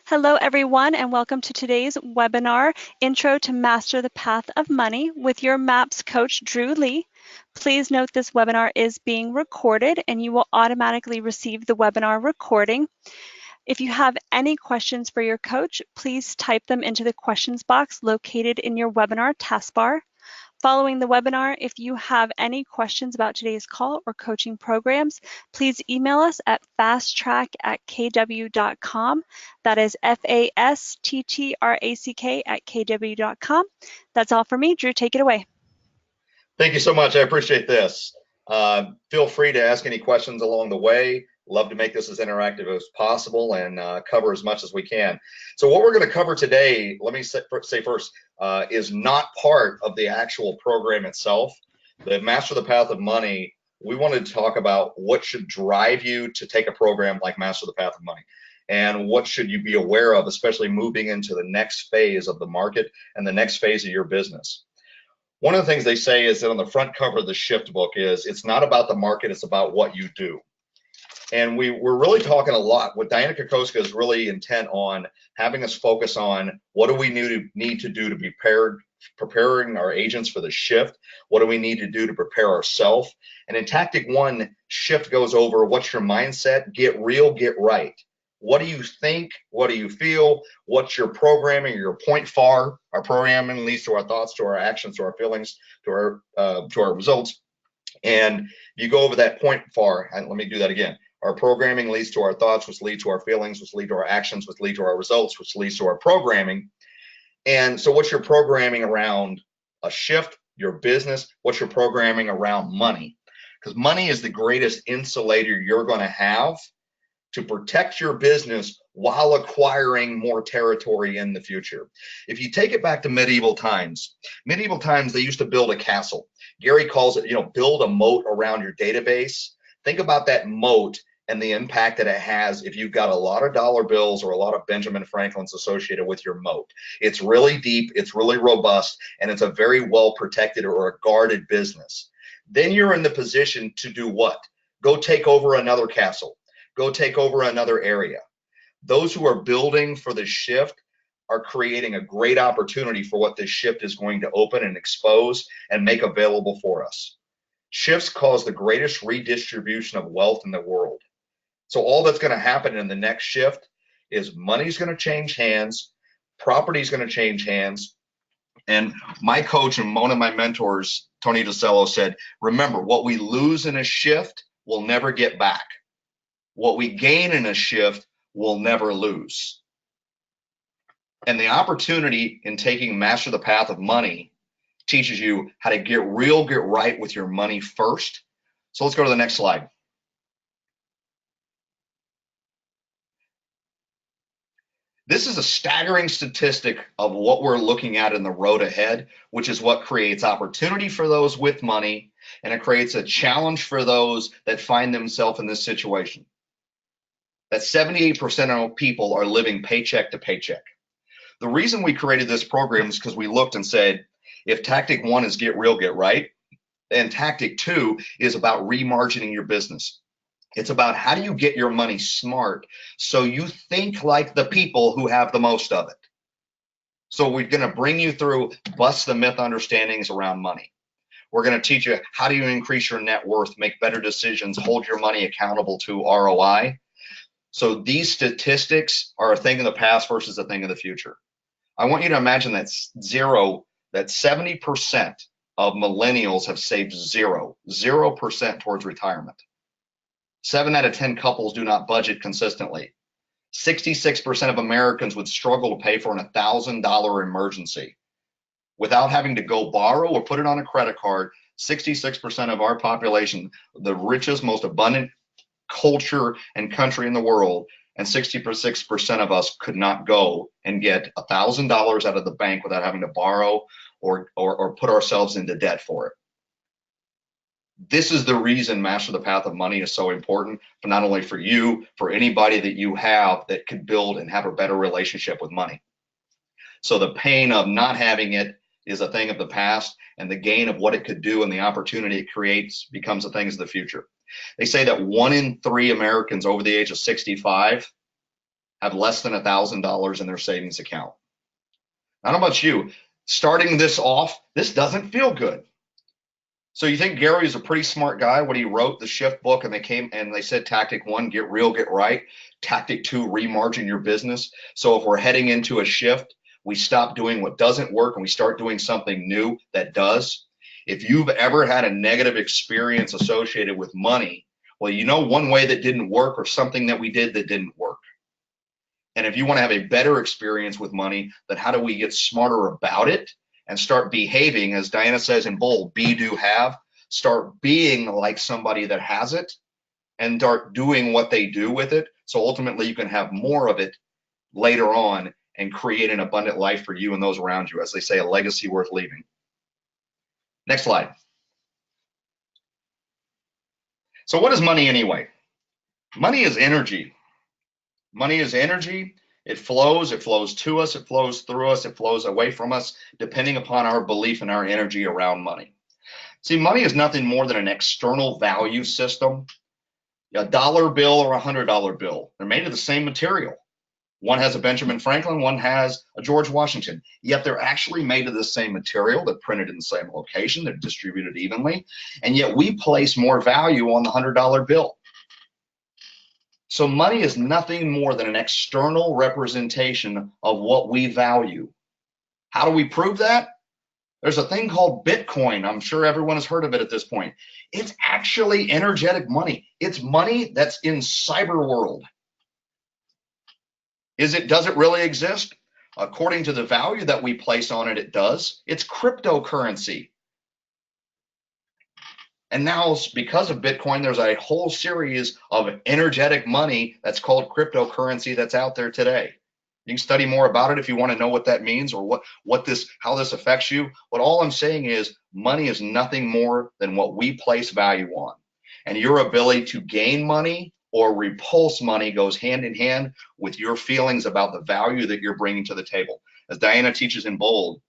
Hello, everyone, and welcome to today's webinar, Intro to Master the Path of Money, with your MAPS coach, Drew Lee. Please note this webinar is being recorded, and you will automatically receive the webinar recording. If you have any questions for your coach, please type them into the questions box located in your webinar taskbar. Following the webinar, if you have any questions about today's call or coaching programs, please email us at fasttrack@kw.com. That is FASTTRACK@kw.com. That's all for me. Drew, take it away. Thank you so much. I appreciate this. Feel free to ask any questions along the way. Love to make this as interactive as possible and cover as much as we can. So what we're going to cover today, let me say first, is not part of the actual program itself. The Master the Path of Money, we wanted to talk about what should drive you to take a program like Master the Path of Money, and what should you be aware of, especially moving into the next phase of the market and the next phase of your business. One of the things they say is that on the front cover of the Shift book is it's not about the market, it's about what you do. And we're really talking a lot. What Diana Kokoska is really intent on having us focus on what do we need to do to be preparing our agents for the shift. What do we need to do to prepare ourselves? And in Tactic 1, Shift goes over what's your mindset, get real, get right. What do you think? What do you feel? What's your programming, your point FAR? Our programming leads to our thoughts, to our actions, to our feelings, to our results. And you go over that point FAR, and let me do that again. Our programming leads to our thoughts, which lead to our feelings, which lead to our actions, which lead to our results, which leads to our programming. And so what's your programming around a shift, your business? What's your programming around money? Because money is the greatest insulator you're going to have to protect your business while acquiring more territory in the future. If you take it back to medieval times, they used to build a castle. Gary calls it, build a moat around your database. Think about that moat and the impact that it has if you've got a lot of dollar bills or a lot of Benjamin Franklins associated with your moat. It's really deep, it's really robust, and it's a very well protected or a guarded business. Then you're in the position to do what? Go take over another castle. Go take over another area. Those who are building for the shift are creating a great opportunity for what this shift is going to open and expose and make available for us. Shifts cause the greatest redistribution of wealth in the world. So all that's going to happen in the next shift is money's going to change hands, property's going to change hands. And my coach and one of my mentors, Tony DeCello, said, remember, what we lose in a shift, we'll never get back. What we gain in a shift, we'll never lose. And the opportunity in taking Master the Path of Money teaches you how to get real, get right with your money first. So let's go to the next slide. This is a staggering statistic of what we're looking at in the road ahead, which is what creates opportunity for those with money, and it creates a challenge for those that find themselves in this situation. That 78% of people are living paycheck to paycheck. The reason we created this program is because we looked and said, if Tactic 1 is get real, get right, and Tactic 2 is about remargining your business. It's about how do you get your money smart so you think like the people who have the most of it. So we're going to bring you through bust the myth understandings around money. We're going to teach you how do you increase your net worth, make better decisions, hold your money accountable to ROI. So these statistics are a thing of the past versus a thing of the future. I want you to imagine that 70% of millennials have saved 0% towards retirement. 7 out of 10 couples do not budget consistently. 66% of Americans would struggle to pay for an $1,000 emergency. Without having to go borrow or put it on a credit card, 66% of our population, the richest, most abundant culture and country in the world, and 66% of us could not go and get $1,000 out of the bank without having to borrow or put ourselves into debt for it. This is the reason Master the Path of Money is so important, but not only for you, for anybody that you have that could build and have a better relationship with money. So the pain of not having it is a thing of the past, and the gain of what it could do and the opportunity it creates becomes a thing of the future. They say that 1 in 3 Americans over the age of 65 have less than $1,000 in their savings account. I don't know about you, starting this off, this doesn't feel good. So you think Gary is a pretty smart guy when he wrote the Shift book, and they said tactic 1, get real, get right. Tactic 2, remargin your business. So if we're heading into a shift, we stop doing what doesn't work and we start doing something new that does. If you've ever had a negative experience associated with money, well, you know one way that didn't work or something that we did that didn't work. And if you want to have a better experience with money, then how do we get smarter about it and start behaving, as Diana says in bold, be, do, have, start being like somebody that has it and start doing what they do with it. So ultimately you can have more of it later on and create an abundant life for you and those around you. As they say, a legacy worth leaving. Next slide. So what is money anyway? Money is energy. Money is energy. It flows to us, it flows through us, it flows away from us, depending upon our belief and our energy around money. See, money is nothing more than an external value system. A dollar bill or $100 bill, they're made of the same material. One has a Benjamin Franklin, one has a George Washington, yet they're actually made of the same material. They're printed in the same location, they're distributed evenly, and yet we place more value on the $100 bill. So money is nothing more than an external representation of what we value. How do we prove that? There's a thing called Bitcoin. I'm sure everyone has heard of it at this point. It's actually energetic money. It's money that's in cyber world. Does it really exist? According to the value that we place on it, it does. It's cryptocurrency. And now, because of Bitcoin, there's a whole series of energetic money that's called cryptocurrency that's out there today. You can study more about it if you want to know what that means or how this affects you. But all I'm saying is money is nothing more than what we place value on. And your ability to gain money or repulse money goes hand in hand with your feelings about the value that you're bringing to the table. As Diana teaches in bold,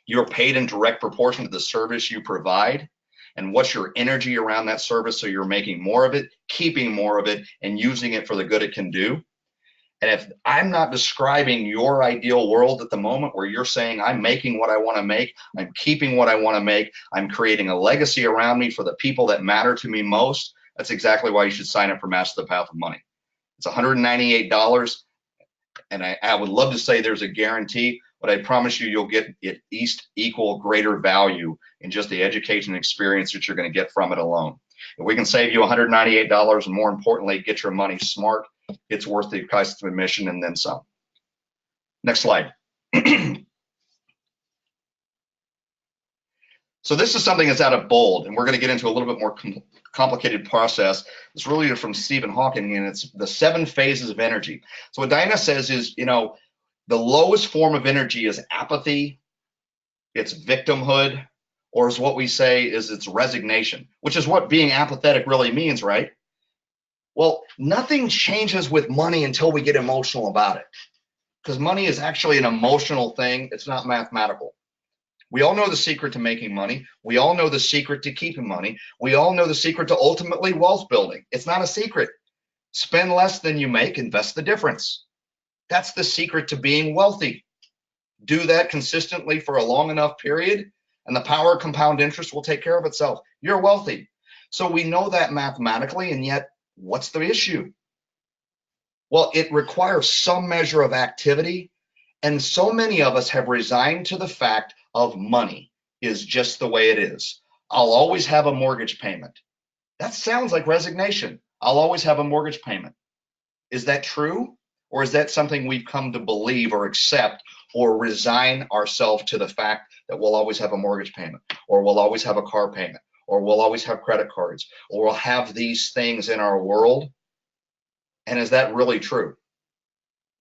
you're paid in direct proportion to the service you provide. And what's your energy around that service, so you're making more of it, keeping more of it, and using it for the good it can do. And if I'm not describing your ideal world at the moment where you're saying, I'm making what I want to make, I'm keeping what I want to make, I'm creating a legacy around me for the people that matter to me most, that's exactly why you should sign up for Master the Path of Money. It's $198, and I would love to say there's a guarantee, but I promise you, you'll get at least equal greater value in just the education and experience that you're going to get from it alone. If we can save you $198 and more importantly, get your money smart, it's worth the cost of admission and then some. Next slide. So this is something that's out of bold, and we're going to get into a little bit more complicated process. It's really from Stephen Hawking, and it's the 7 phases of energy. So what Diana says is, the lowest form of energy is apathy, it's victimhood, or is what we say is it's resignation, which is what being apathetic really means, right? Well, nothing changes with money until we get emotional about it, because money is actually an emotional thing. It's not mathematical. We all know the secret to making money. We all know the secret to keeping money. We all know the secret to ultimately wealth building. It's not a secret. Spend less than you make, invest the difference. That's the secret to being wealthy. Do that consistently for a long enough period, and the power of compound interest will take care of itself. You're wealthy. So we know that mathematically, and yet what's the issue? Well, it requires some measure of activity, and so many of us have resigned to the fact of money is just the way it is. I'll always have a mortgage payment. That sounds like resignation. I'll always have a mortgage payment. Is that true? Or is that something we've come to believe or accept or resign ourselves to the fact that we'll always have a mortgage payment, or we'll always have a car payment, or we'll always have credit cards, or we'll have these things in our world? And is that really true?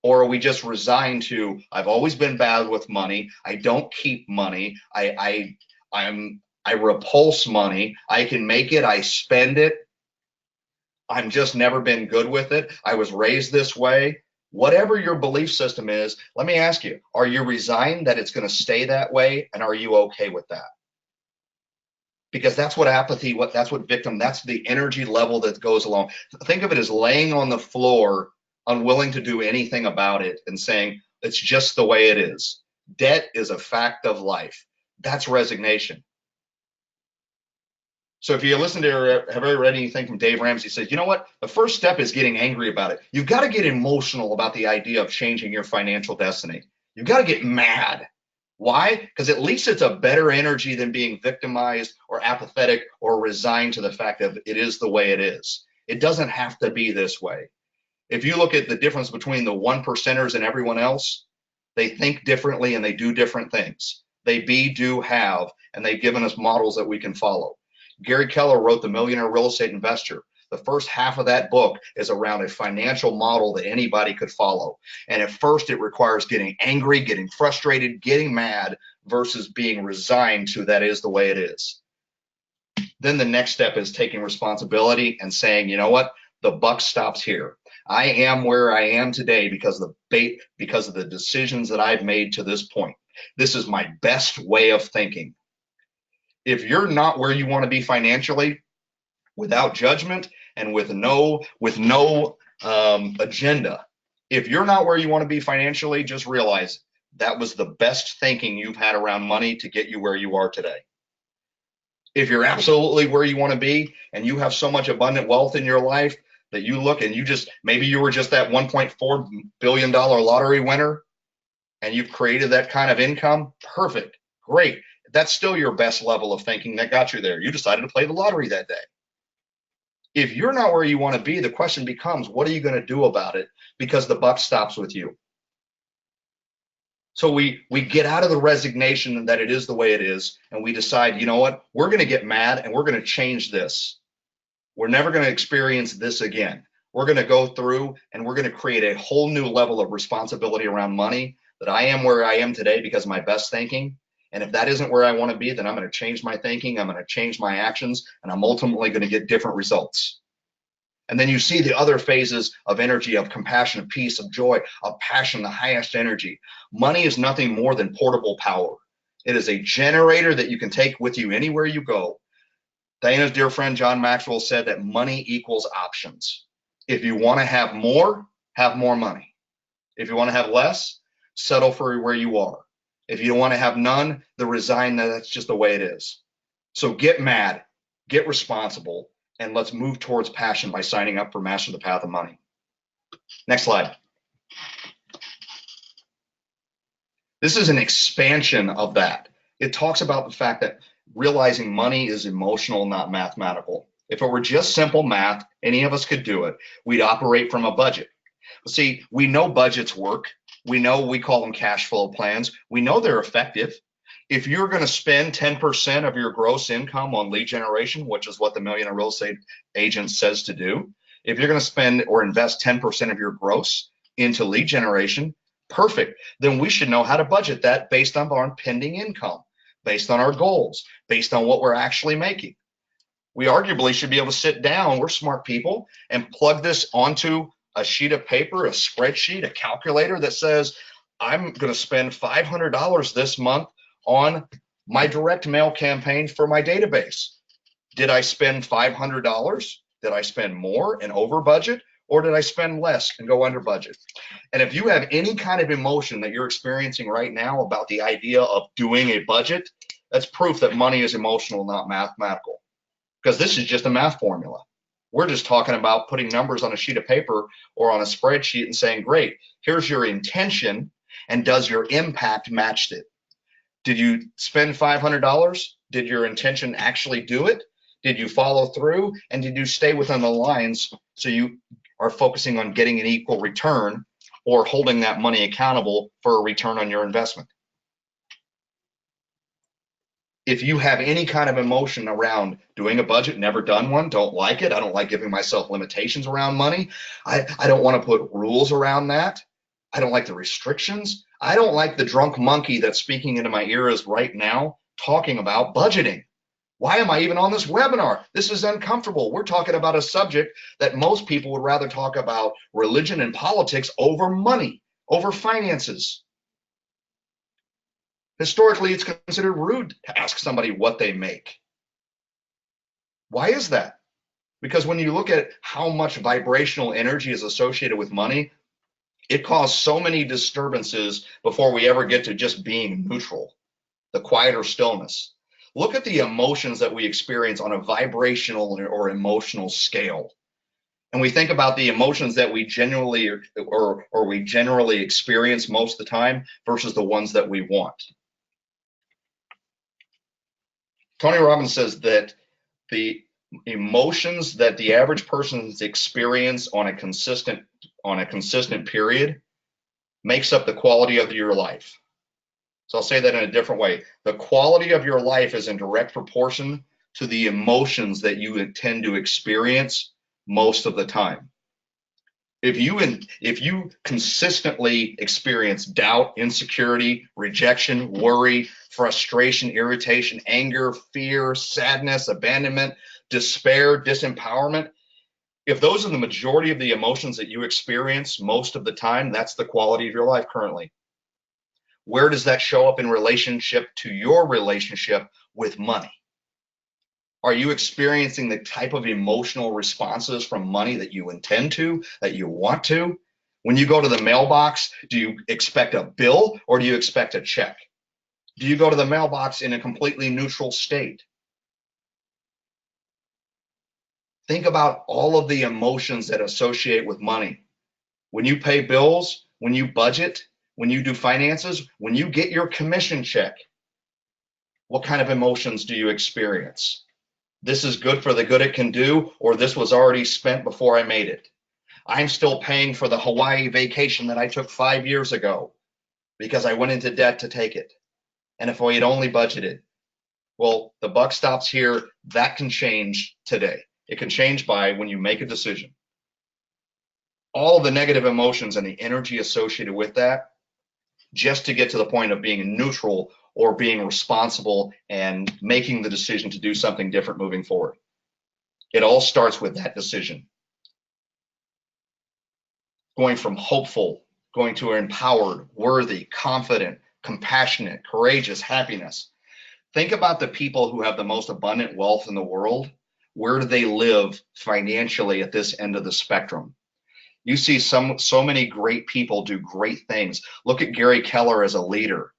Or are we just resigned to, I've always been bad with money, I don't keep money, I repulse money, I can make it, I spend it, I'm just never been good with it, I was raised this way? Whatever your belief system is, let me ask you, are you resigned that it's going to stay that way, and are you okay with that? Because that's what apathy, that's what victim, that's the energy level that goes along. Think of it as laying on the floor unwilling to do anything about it and saying, it's just the way it is. Debt is a fact of life. That's resignation. So if you listen to or have ever read anything from Dave Ramsey, he says, you know what? The first step is getting angry about it. You've got to get emotional about the idea of changing your financial destiny. You've got to get mad. Why? Because at least it's a better energy than being victimized or apathetic or resigned to the fact that it is the way it is. It doesn't have to be this way. If you look at the difference between the 1%ers and everyone else, they think differently and they do different things. They be, do, have, and they've given us models that we can follow. Gary Keller wrote The Millionaire Real Estate Investor. The first half of that book is around a financial model that anybody could follow. And at first, it requires getting angry, getting frustrated, getting mad versus being resigned to that is the way it is. Then the next step is taking responsibility and saying, you know what? The buck stops here. I am where I am today because of the decisions that I've made to this point. This is my best way of thinking. If you're not where you want to be financially, without judgment and with no agenda, if you're not where you want to be financially, just realize that was the best thinking you've had around money to get you where you are today. If you're absolutely where you want to be and you have so much abundant wealth in your life that you look and maybe you were just that $1.4 billion lottery winner and you've created that kind of income, perfect, great. That's still your best level of thinking that got you there. You decided to play the lottery that day. If you're not where you want to be, the question becomes, what are you going to do about it? Because the buck stops with you. So we get out of the resignation that it is the way it is, and we decide, you know what, we're going to get mad and we're going to change this. We're never going to experience this again. We're going to go through and we're going to create a whole new level of responsibility around money, that I am where I am today because of my best thinking. And if that isn't where I want to be, then I'm going to change my thinking, I'm going to change my actions, and I'm ultimately going to get different results. And then you see the other phases of energy, of compassion, of peace, of joy, of passion, the highest energy. Money is nothing more than portable power. It is a generator that you can take with you anywhere you go. Diana's dear friend John Maxwell said that money equals options. If you want to have more money. If you want to have less, settle for where you are. If you don't want to have none, then resign that that's just the way it is. So get mad, get responsible, and let's move towards passion by signing up for Master the Path of Money. Next slide. This is an expansion of that. It talks about the fact that realizing money is emotional, not mathematical. If it were just simple math, any of us could do it. We'd operate from a budget. See, we know budgets work. We know, we call them cash flow plans. We know they're effective. If you're going to spend 10% of your gross income on lead generation, which is what the Millionaire Real Estate Agent says to do, if you're going to spend or invest 10% of your gross into lead generation, perfect. Then we should know how to budget that based on our pending income, based on our goals, based on what we're actually making. We arguably should be able to sit down, we're smart people, and plug this onto a sheet of paper, a spreadsheet, a calculator that says, I'm going to spend $500 this month on my direct mail campaign for my database. Did I spend $500? Did I spend more and over budget? Or did I spend less and go under budget? And if you have any kind of emotion that you're experiencing right now about the idea of doing a budget, that's proof that money is emotional, not mathematical. Because this is just a math formula. We're just talking about putting numbers on a sheet of paper or on a spreadsheet and saying, great, here's your intention, and does your impact match it? Did you spend $500? Did your intention actually do it? Did you follow through? And did you stay within the lines so you are focusing on getting an equal return or holding that money accountable for a return on your investment? If you have any kind of emotion around doing a budget, never done one, don't like it, I don't like giving myself limitations around money, I don't want to put rules around that, I don't like the restrictions, I don't like the drunk monkey that's speaking into my ears right now talking about budgeting. Why am I even on this webinar? This is uncomfortable. We're talking about a subject that most people would rather talk about religion and politics over money, over finances. Historically, it's considered rude to ask somebody what they make. Why is that? Because when you look at how much vibrational energy is associated with money, It caused so many disturbances before we ever get to just being neutral, the quieter stillness. Look at the emotions that we experience on a vibrational or emotional scale. And we think about the emotions that we genuinely or we generally experience most of the time versus the ones that we want. Tony Robbins says that the emotions that the average person's experience on a consistent period makes up the quality of your life. So I'll say that in a different way. The quality of your life is in direct proportion to the emotions that you tend to experience most of the time. If you consistently experience doubt, insecurity, rejection, worry, frustration, irritation, anger, fear, sadness, abandonment, despair, disempowerment, if those are the majority of the emotions that you experience most of the time, that's the quality of your life currently. Where does that show up in relationship to your relationship with money? Are you experiencing the type of emotional responses from money that you intend to, that you want to? When you go to the mailbox, do you expect a bill or do you expect a check? Do you go to the mailbox in a completely neutral state? Think about all of the emotions that associate with money. When you pay bills, when you budget, when you do finances, when you get your commission check, what kind of emotions do you experience? This is good for the good it can do, or this was already spent before I made it. I'm still paying for the Hawaii vacation that I took 5 years ago because I went into debt to take it. And if we had only budgeted, well, the buck stops here. That can change today. It can change by when you make a decision. All of the negative emotions and the energy associated with that, just to get to the point of being neutral or being responsible and making the decision to do something different moving forward. It all starts with that decision. Going from hopeful, going to empowered, worthy, confident, compassionate, courageous, happiness. Think about the people who have the most abundant wealth in the world. Where do they live financially at this end of the spectrum? You see so many great people do great things. Look at Gary Keller as a leader.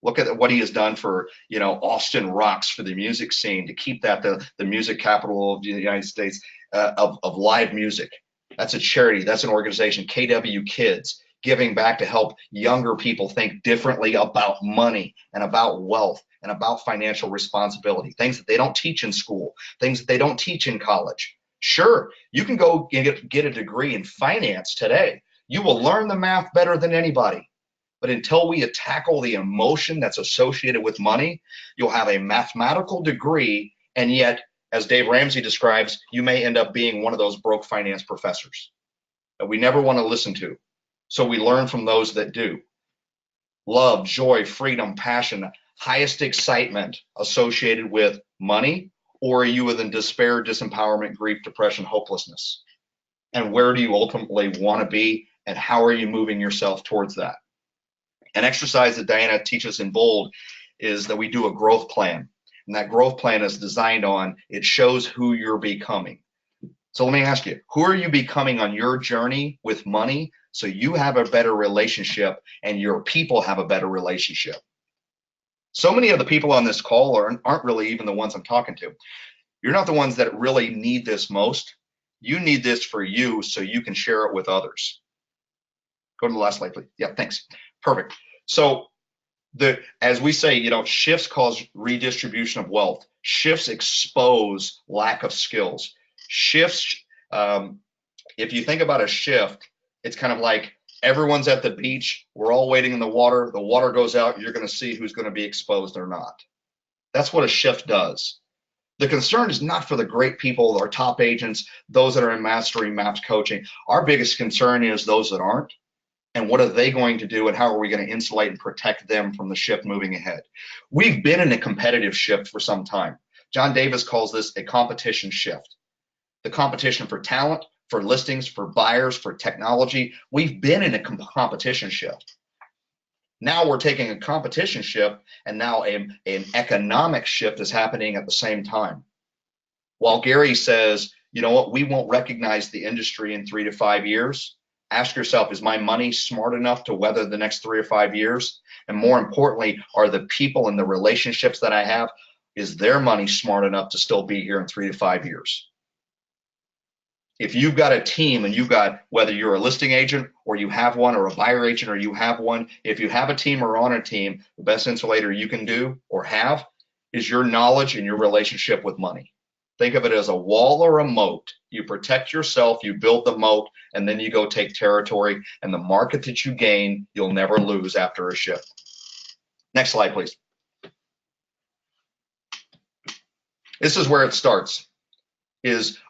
Look at what he has done for, Austin Rocks, for the music scene, to keep that the music capital of the United States, of live music. That's a charity. That's an organization. KW Kids, giving back to help younger people think differently about money and about wealth and about financial responsibility, things that they don't teach in school, things that they don't teach in college. Sure, you can go get a degree in finance today. You will learn the math better than anybody. But until we tackle the emotion that's associated with money, you'll have a mathematical degree, and yet, as Dave Ramsey describes, you may end up being one of those broke finance professors that we never want to listen to. So we learn from those that do. Love, joy, freedom, passion, highest excitement associated with money, or are you in despair, disempowerment, grief, depression, hopelessness? And where do you ultimately want to be, and how are you moving yourself towards that? An exercise that Diana teaches in Bold is that we do a growth plan. And that growth plan is designed on, it shows who you're becoming. So let me ask you, who are you becoming on your journey with money so you have a better relationship and your people have a better relationship? So many of the people on this call aren't really even the ones I'm talking to. You're not the ones that really need this most. You need this for you so you can share it with others. Go to the last slide, please. Yeah, thanks. Perfect. So as we say, shifts cause redistribution of wealth. Shifts expose lack of skills. Shifts, if you think about a shift, it's kind of like everyone's at the beach. We're all waiting in the water. The water goes out. You're going to see who's going to be exposed or not. That's what a shift does. The concern is not for the great people, our top agents, those that are in Mastery MAPS coaching. Our biggest concern is those that aren't. And what are they going to do, and how are we going to insulate and protect them from the shift moving ahead? We've been in a competitive shift for some time. John Davis calls this a competition shift. The competition for talent, for listings, for buyers, for technology. We've been in a competition shift. Now we're taking a competition shift, and now an economic shift is happening at the same time. While Gary says, you know what, we won't recognize the industry in 3 to 5 years, Ask yourself, is my money smart enough to weather the next 3 or 5 years? And more importantly, are the people and the relationships that I have, is their money smart enough to still be here in 3 to 5 years? If you've got a team and you've got, whether you're a listing agent or you have one, or a buyer agent or you have one, if you have a team or on a team, the best insulator you can do or have is your knowledge and your relationship with money. Think of it as a wall or a moat. You protect yourself, you build the moat, and then you go take territory, and the market that you gain, you'll never lose after a shift. Next slide, please. This is where it starts.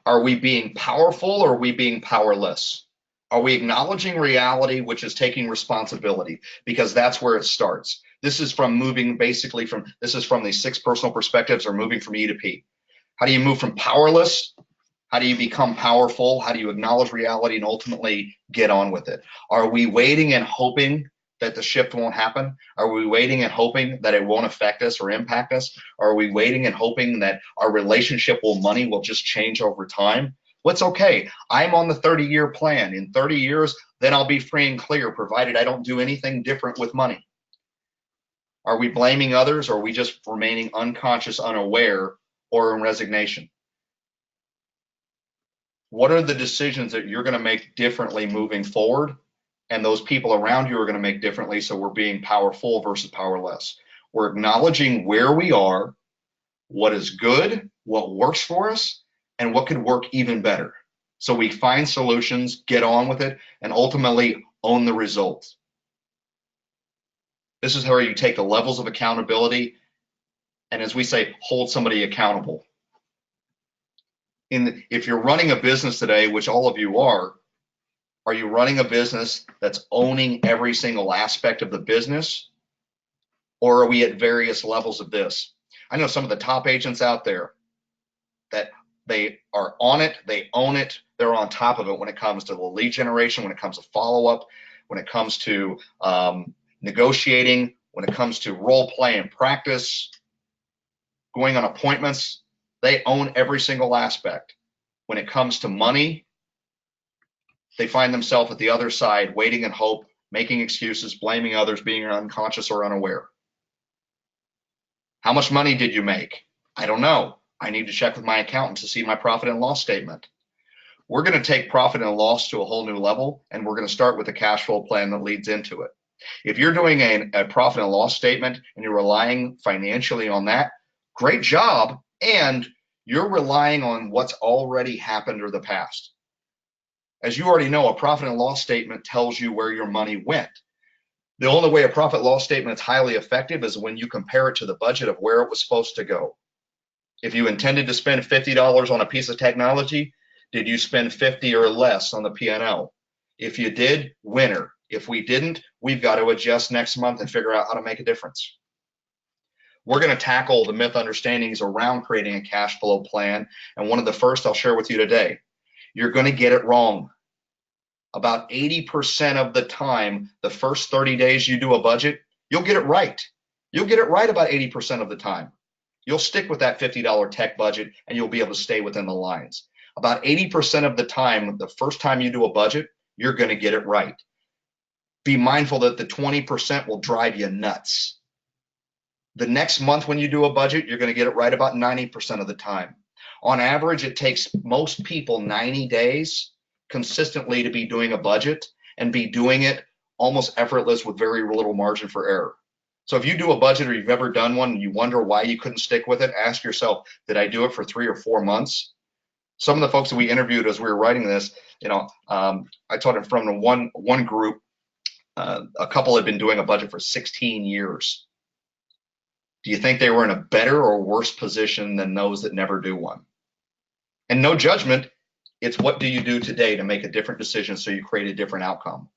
Are we being powerful or are we being powerless? Are we acknowledging reality, which is taking responsibility? Because that's where it starts. This is from moving basically from, this is from these 6 personal perspectives, or moving from E to P. How do you move from powerless? How do you become powerful? How do you acknowledge reality and ultimately get on with it? Are we waiting and hoping that the shift won't happen? Are we waiting and hoping that it won't affect us or impact us? Are we waiting and hoping that our relationship with money will just change over time? What's okay? I'm on the 30-year plan. In 30 years, then I'll be free and clear, provided I don't do anything different with money. Are we blaming others, or are we just remaining unconscious, unaware, or in resignation? What are the decisions that you're going to make differently moving forward? And those people around you are going to make differently, so we're being powerful versus powerless. We're acknowledging where we are, what is good, what works for us, and what could work even better. So we find solutions, get on with it, and ultimately own the results. This is how you take the levels of accountability, and as we say, hold somebody accountable. If you're running a business today, which all of you are you running a business that's owning every single aspect of the business? Or are we at various levels of this? I know some of the top agents out there that they are on it, they own it, they're on top of it when it comes to the lead generation, when it comes to follow-up, when it comes to negotiating, when it comes to role play and practice, going on appointments. They own every single aspect. When it comes to money, they find themselves at the other side, waiting and hope, making excuses, blaming others, being unconscious or unaware. How much money did you make? I don't know. I need to check with my accountant to see my profit and loss statement. We're going to take profit and loss to a whole new level, and we're going to start with a cash flow plan that leads into it. If you're doing a profit and loss statement and you're relying financially on that, great job, and you're relying on what's already happened or the past. As you already know, a profit and loss statement tells you where your money went. The only way a profit and loss statement is highly effective is when you compare it to the budget of where it was supposed to go. If you intended to spend $50 on a piece of technology, did you spend 50 or less on the P&L? If you did, winner. If we didn't, we've got to adjust next month and figure out how to make a difference. We're going to tackle the myth understandings around creating a cash flow plan. And one of the first I'll share with you today. You're going to get it wrong. About 80% of the time, the first 30 days you do a budget, you'll get it right. You'll get it right about 80% of the time. You'll stick with that $50 tech budget and you'll be able to stay within the lines. About 80% of the time, the first time you do a budget, you're going to get it right. Be mindful that the 20% will drive you nuts. The next month when you do a budget, you're going to get it right about 90% of the time. On average, it takes most people 90 days consistently to be doing a budget and be doing it almost effortless with very little margin for error. So if you do a budget or you've ever done one and you wonder why you couldn't stick with it, ask yourself, did I do it for 3 or 4 months? Some of the folks that we interviewed as we were writing this, I taught it from one group, a couple had been doing a budget for 16 years. Do you think they were in a better or worse position than those that never do one? And no judgment, it's what do you do today to make a different decision so you create a different outcome.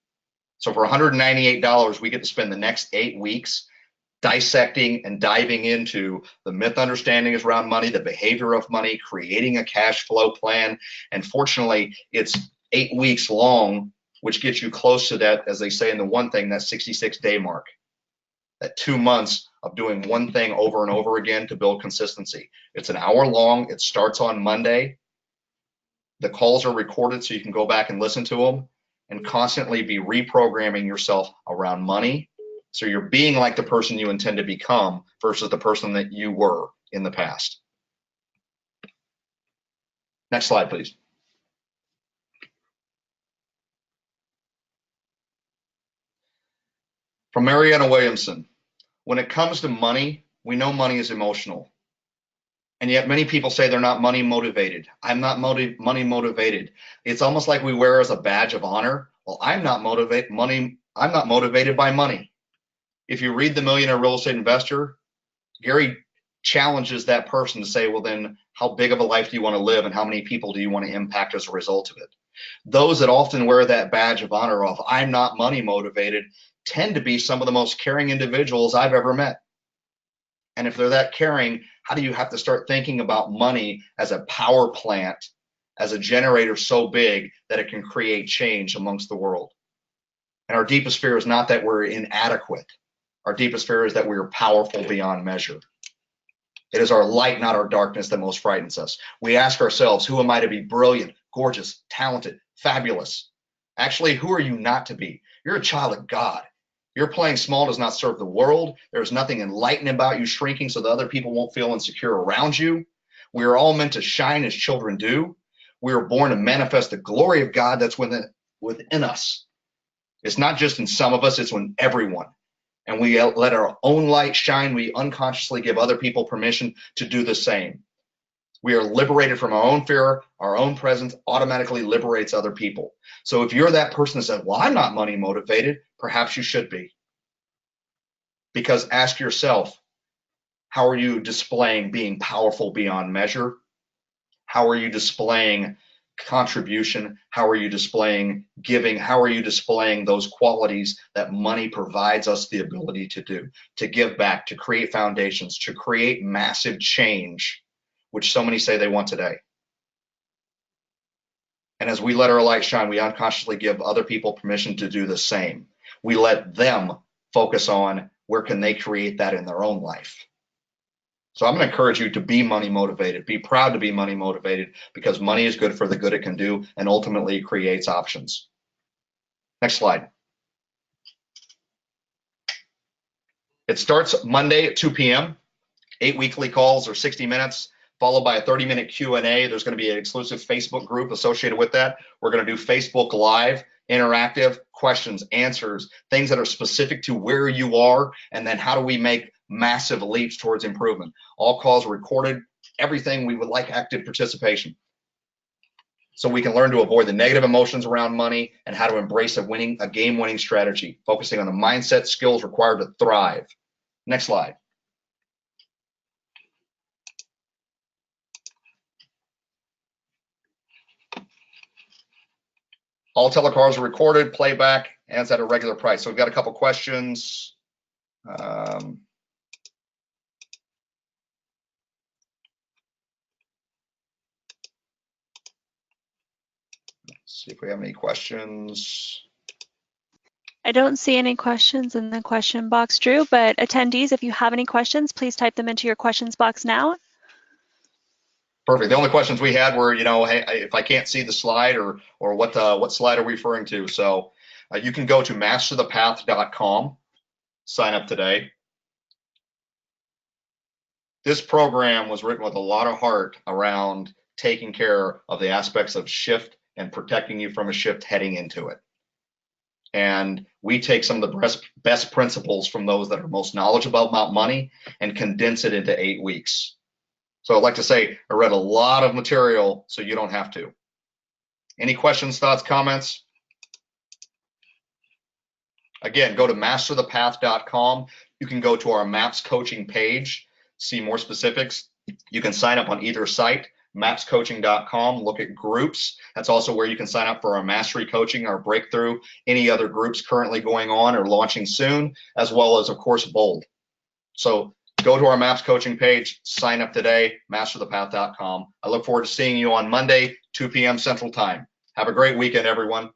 So for $198, we get to spend the next 8 weeks dissecting and diving into the myth understandings around money, the behavior of money, creating a cash flow plan. And fortunately, it's 8 weeks long, which gets you close to that, as they say in the one thing, that 66-day mark, that 2 months of doing one thing over and over again to build consistency. It's an hour long. It starts on Monday. The calls are recorded so you can go back and listen to them. and constantly be reprogramming yourself around money. So you're being like the person you intend to become versus the person that you were in the past. Next slide, please. From Marianna Williamson, when it comes to money, we know money is emotional. And yet many people say they're not money motivated. I'm not money motivated. It's almost like we wear as a badge of honor. Well, I'm not motivated by money. If you read The Millionaire Real Estate Investor, Gary challenges that person to say, well, then how big of a life do you want to live and how many people do you want to impact as a result of it? Those that often wear that badge of honor of I'm not money motivated tend to be some of the most caring individuals I've ever met. And if they're that caring, how do you have to start thinking about money as a power plant, as a generator so big that it can create change amongst the world? And our deepest fear is not that we're inadequate. Our deepest fear is that we are powerful beyond measure. It is our light, not our darkness, that most frightens us. We ask ourselves, who am I to be? Brilliant, gorgeous, talented, fabulous. Actually, who are you not to be? You're a child of God. Your playing small does not serve the world. There's nothing enlightening about you shrinking so that other people won't feel insecure around you. We are all meant to shine as children do. We are born to manifest the glory of God that's within us. It's not just in some of us, it's in everyone. And we let our own light shine. We unconsciously give other people permission to do the same. We are liberated from our own fear. Our own presence automatically liberates other people. So if you're that person that says, well, I'm not money motivated, perhaps you should be. Because ask yourself, how are you displaying being powerful beyond measure? How are you displaying contribution? How are you displaying giving? How are you displaying those qualities that money provides us the ability to do, to give back, to create foundations, to create massive change, which so many say they want today? And as we let our light shine, we unconsciously give other people permission to do the same. We let them focus on where can they create that in their own life. So I'm going to encourage you to be money motivated. Be proud to be money motivated, because money is good for the good it can do, and ultimately creates options. Next slide. It starts Monday at 2 p.m. 8 weekly calls or 60 minutes, followed by a 30-minute Q&A. There's going to be an exclusive Facebook group associated with that. We're going to do Facebook Live, interactive questions, answers, things that are specific to where you are, and then how do we make massive leaps towards improvement. All calls recorded, everything. We would like active participation so we can learn to avoid the negative emotions around money and how to embrace a game-winning strategy, focusing on the mindset skills required to thrive. Next slide. All telecalls are recorded, playback, and it's at a regular price. So we've got a couple questions. See if we have any questions. I don't see any questions in the question box, Drew, but attendees, if you have any questions, please type them into your questions box now. Perfect. The only questions we had were, hey, if I can't see the slide or what slide are we referring to? So you can go to masterthepath.com, sign up today. This program was written with a lot of heart around taking care of the aspects of shift and protecting you from a shift heading into it. And we take some of the best principles from those that are most knowledgeable about money and condense it into 8 weeks. So I'd like to say I read a lot of material, so you don't have to. Any questions, thoughts, comments? Again, go to masterthepath.com. You can go to our MAPS coaching page, see more specifics. You can sign up on either site, mapscoaching.com, look at groups. That's also where you can sign up for our mastery coaching, our breakthrough, any other groups currently going on or launching soon, as well as, of course, Bold. So go to our MAPS coaching page, sign up today, masterthepath.com. I look forward to seeing you on Monday, 2 p.m. Central Time. Have a great weekend, everyone.